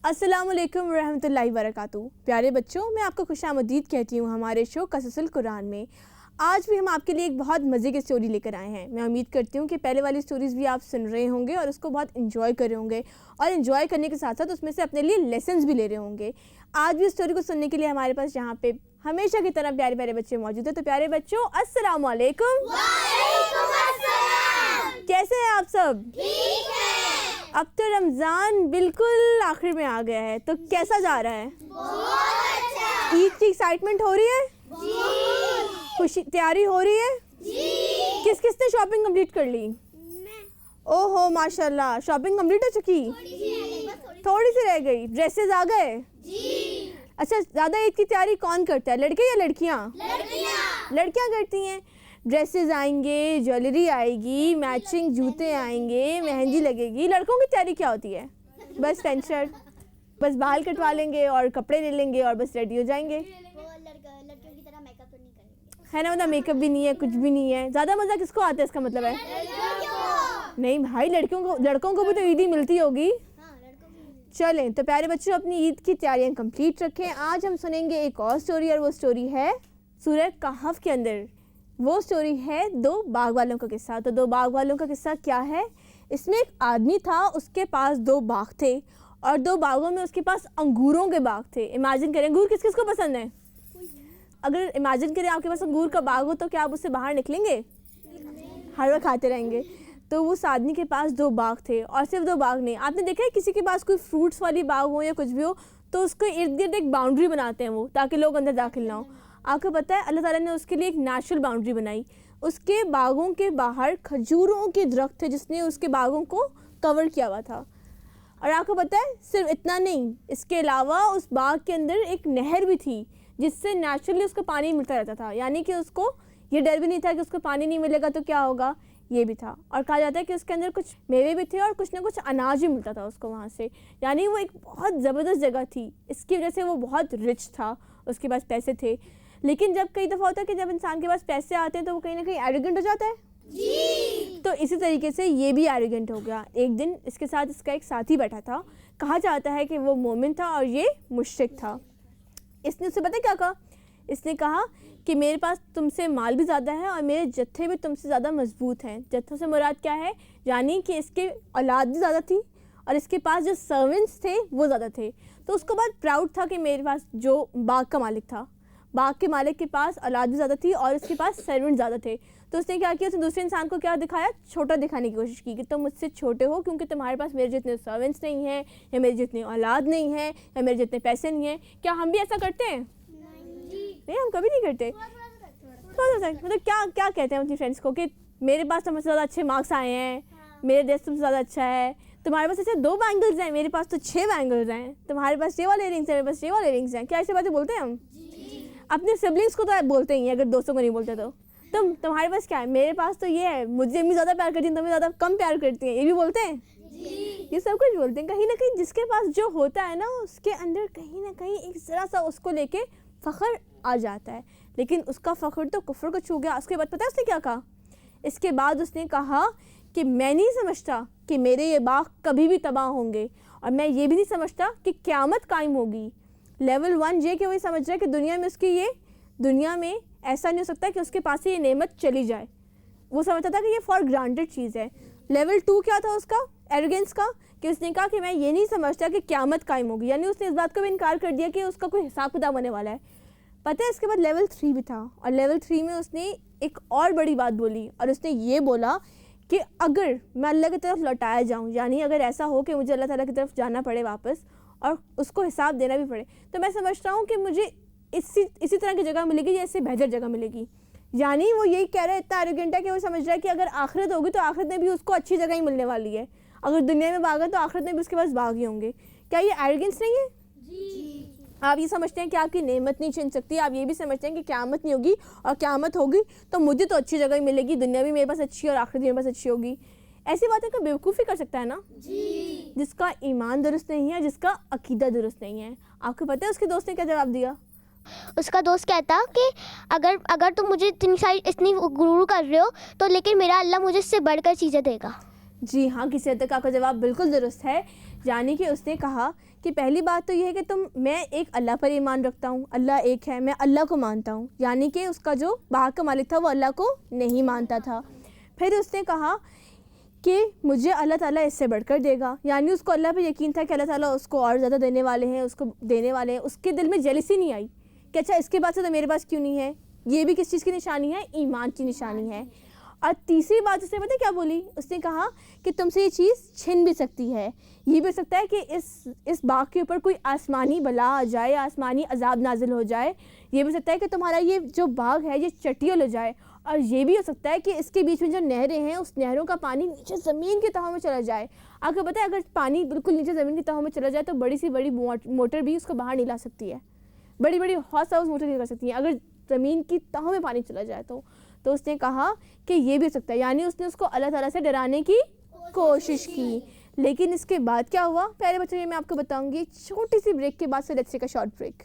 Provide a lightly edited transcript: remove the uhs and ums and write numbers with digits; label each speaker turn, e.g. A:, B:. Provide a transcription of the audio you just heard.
A: अस्सलाम वालेकुम रहमतुल्लाहि वबरकातुहू। प्यारे बच्चों, मैं आपको खुशामदीद कहती हूँ हमारे शो कससुल कुरान में। आज भी हम आपके लिए एक बहुत मज़े की स्टोरी लेकर आए हैं। मैं उम्मीद करती हूँ कि पहले वाली स्टोरीज़ भी आप सुन रहे होंगे और उसको बहुत इंजॉय कर रहे होंगे, और इन्जॉय करने के साथ साथ उसमें से अपने लिए लेसन्स भी ले रहे होंगे। आज भी स्टोरी को सुनने के लिए हमारे पास यहाँ पे हमेशा की तरह प्यारे प्यारे बच्चे मौजूद हैं। तो प्यारे बच्चों, अस्सलाम वालेकुम। कैसे हैं आप सब?
B: ठीक है।
A: अब तो रमज़ान बिल्कुल आखिर में आ गया है, तो कैसा जा रहा है?
B: बहुत अच्छा।
A: ईद की एक्साइटमेंट हो रही है?
B: जी।
A: खुशी तैयारी हो रही है?
B: जी।
A: किस किस ने शॉपिंग कंप्लीट कर ली?
B: मैं
A: ओहो माशाल्लाह, शॉपिंग कंप्लीट हो चुकी? थोड़ी सी रह गई। ड्रेसेस आ गए?
B: जी।
A: अच्छा, ज़्यादा ईद की तैयारी कौन करता है, लड़के या लड़कियाँ?
B: लड़कियाँ।
A: लड़कियाँ करती हैं। ड्रेसेस आएंगे, ज्वेलरी आएगी, मैचिंग जूते आएंगे, मेहंदी लगेगी। लड़कों की तैयारी क्या होती है? बस पैंट शर्ट, बस बाल कटवा लेंगे और कपड़े ले लेंगे और बस रेडी हो जाएंगे,
B: लड़कियों की तरह मेकअप तो नहीं करेंगे,
A: है ना? मतलब मेकअप भी नहीं है, कुछ भी नहीं है। ज़्यादा मज़ा किसको आता है, इसका मतलब है? नहीं भाई, लड़कों को भी तो ईद ही मिलती होगी। चलें तो प्यारे बच्चों, अपनी ईद की तैयारियां कंप्लीट रखें। आज हम सुनेंगे एक और स्टोरी, और वो स्टोरी है सूरह कहफ के अंदर। वो स्टोरी है दो बाग वालों का किस्सा। तो दो बाग वालों का किस्सा क्या है? इसमें एक आदमी था, उसके पास दो बाग थे, और दो बागों में उसके पास अंगूरों के बाग थे। इमेजिन करें, अंगूर किस किस को पसंद है? अगर इमेजिन करें आपके पास अंगूर का बाग हो, तो क्या आप उससे बाहर निकलेंगे? हर वक्त खाते रहेंगे। तो उस आदमी के पास दो बाग थे, और सिर्फ दो बाग नहीं। आपने देखा है किसी के पास कोई फ्रूट्स वाली बाग हो या कुछ भी हो, तो उसके इर्द गिर्द एक बाउंड्री बनाते हैं वो, ताकि लोग अंदर दाखिल ना हो। आपको पता है अल्लाह ताला ने उसके लिए एक नेचुरल बाउंड्री बनाई। उसके बागों के बाहर खजूरों के दरख्त थे, जिसने उसके बागों को कवर किया हुआ था। और आपको पता है सिर्फ इतना नहीं, इसके अलावा उस बाग के अंदर एक नहर भी थी, जिससे नेचुरली उसको पानी मिलता रहता था। यानी कि उसको ये डर भी नहीं था कि उसको पानी नहीं मिलेगा तो क्या होगा, ये भी था। और कहा जाता है कि उसके अंदर कुछ मेवे भी थे और कुछ ना कुछ अनाज भी मिलता था उसको वहाँ से। यानी वो एक बहुत ज़बरदस्त जगह थी। इसकी वजह से वो बहुत रिच था, उसके पास पैसे थे। लेकिन जब कई दफ़ा होता है कि जब इंसान के पास पैसे आते हैं तो वो कहीं ना कहीं एरोगेंट हो जाता है
B: जी।
A: तो इसी तरीके से ये भी एरोगेंट हो गया। एक दिन इसके साथ इसका एक साथी बैठा था। कहा जाता है कि वो मोमिन था और ये मुश्रिक था। इसने उससे पता क्या कहा? इसने कहा कि मेरे पास तुमसे माल भी ज़्यादा है और मेरे जत्थे भी तुमसे ज़्यादा मजबूत हैं। जत्थों से मुराद क्या है? यानी कि इसके औलाद भी ज़्यादा थी और इसके पास जो सर्वेंट्स थे वो ज़्यादा थे। तो उसको बहुत प्राउड था कि मेरे पास जो बाग का मालिक था, बाग के मालिक के पास औलाद भी ज़्यादा थी और इसके पास सर्वेंट ज़्यादा थे। तो उसने क्या किया? उसने दूसरे इंसान को क्या दिखाया? छोटा दिखाने की कोशिश की कि तुम मुझसे छोटे हो क्योंकि तुम्हारे पास मेरे जितने सर्वेंट्स नहीं हैं, या मेरे जितनी औलाद नहीं है, या मेरे जितने पैसे नहीं हैं। क्या हम भी ऐसा करते हैं? नहीं, हम कभी नहीं करते। मतलब क्या क्या कहते हैं अपनी फ्रेंड्स को कि मेरे पास तो मुझसे ज़्यादा अच्छे मार्क्स आए हैं, मेरे ड्रेस तुमसे ज़्यादा अच्छा है, तुम्हारे पास ऐसे 2 बैंगल्स हैं, मेरे पास तो 6 बैंगल्स हैं, तुम्हारे पास ये वाले इयरिंग्स हैं, मेरे पास ये वाले इयरिंग्स हैं। क्या ऐसी बातें बोलते हैं हम? अपने सिबलिंग्स को तो बोलते ही हैं, अगर दोस्तों को नहीं बोलते तो। तुम्हारे पास क्या है? मेरे पास तो ये है, मुझे अम्मी ज़्यादा प्यार करती हैं, तुम्हें ज़्यादा कम प्यार करती हैं, ये भी बोलते हैं। ये सब कुछ बोलते हैं। कहीं ना कहीं जिसके पास जो होता है ना, उसके अंदर कहीं ना कहीं एक ज़रा सा उसको लेके फ़ख्र आ जाता है। लेकिन उसका फ़ख्र तो कुफ्र को छू गया। उसके बाद पता है उसने क्या कहा? इसके बाद उसने कहा कि मैं नहीं समझता कि मेरे ये बाग कभी भी तबाह होंगे, और मैं ये भी नहीं समझता कि क़यामत कायम होगी। लेवल 1 ये कि वही समझ रहा है कि दुनिया में ऐसा नहीं हो सकता कि उसके पास से ये नेमत चली जाए। वो समझता था कि ये फॉर ग्रांटेड चीज़ है। लेवल 2 क्या था उसका? एरोगेंस का, कि उसने कहा कि मैं ये नहीं समझता कि क़यामत कायम होगी। यानी उसने इस बात को भी इनकार कर दिया कि उसका कोई हिसाब किताब होने वाला है। पता है इसके बाद लेवल 3 भी था, और लेवल 3 में उसने एक और बड़ी बात बोली, और उसने ये बोला कि अगर मैं अल्लाह की तरफ लौटाया जाऊँ, यानी अगर ऐसा हो कि मुझे अल्लाह ताला की तरफ जाना पड़े वापस और उसको हिसाब देना भी पड़े, तो मैं समझता हूँ कि मुझे इसी तरह की जगह मिलेगी जैसे बेहतर जगह मिलेगी। यानी वो यही कह रहा है, इतना एरोगेंट है कि वो समझ रहा है कि अगर आखिरत होगी तो आखिरत में भी उसको अच्छी जगह ही मिलने वाली है। अगर दुनिया में बाग है तो आखिरत में भी उसके पास बाग ही होंगे। क्या ये एरोगेंस नहीं है?
B: जी।
A: आप ये समझते हैं कि आपकी नेमत नहीं छिन सकती, आप ये भी समझते हैं कि क़यामत नहीं होगी, और क़यामत होगी तो मुझे तो अच्छी जगह ही मिलेगी, दुनिया भी मेरे पास अच्छी और आखिरत भी मेरे पास अच्छी होगी। ऐसी बातें का बेवकूफ़ी कर सकता है ना
B: जी।
A: जिसका ईमान दुरुस्त नहीं है, जिसका अकीदा दुरुस्त नहीं है। आपको पता है उसके दोस्त ने क्या जवाब दिया?
C: उसका दोस्त कहता कि अगर तुम मुझे इतनी गुरूर कर रहे हो तो लेकिन मेरा अल्लाह मुझे इससे बढ़कर चीज़ें देगा।
A: जी हाँ, किसी हद तक आपका जवाब बिल्कुल दुरुस्त है। यानी कि उसने कहा कि पहली बात तो ये है कि मैं एक अल्लाह पर ईमान रखता हूँ, अल्लाह एक है, मैं अल्लाह को मानता हूँ। यानी कि उसका जो बाग का मालिक था वो अल्लाह को नहीं मानता था। फिर उसने कहा कि मुझे अल्लाह ताला इससे बढ़कर देगा, यानी उसको अल्लाह पे यकीन था कि अल्लाह ताला उसको और ज़्यादा देने वाले हैं, उसको देने वाले हैं। उसके दिल में जेलसी नहीं आई कि अच्छा इसके बाद से तो मेरे पास क्यों नहीं है। ये भी किस चीज़ की निशानी है? ईमान की निशानी है। और तीसरी बात उसने पता क्या बोली? उसने कहा कि तुमसे ये चीज़ छिन भी सकती है, ये भी हो सकता है कि इस बाग के ऊपर कोई आसमानी बला आ जाए, आसमानी अजाब नाजिल हो जाए। ये भी हो सकता है कि तुम्हारा ये जो बाग है ये चटियल हो जाए। और ये भी हो सकता है कि इसके बीच में जो नहरें हैं उस नहरों का पानी नीचे ज़मीन की तहों में चला जाए। आपको पता है अगर पानी बिल्कुल नीचे ज़मीन की तहों में चला जाए तो बड़ी से बड़ी मोटर भी उसको बाहर नहीं ला सकती है, बड़ी बड़ी हॉट हाउस मोटर नहीं कर सकती है अगर ज़मीन की तहों में पानी चला जाए तो उसने कहा कि ये भी हो सकता है। यानी उसने उसको अल्लाह ताला से डराने की कोशिश की। लेकिन इसके बाद क्या हुआ प्यारे बच्चों, ये मैं आपको बताऊंगी छोटी सी ब्रेक के बाद। से let's take a short break.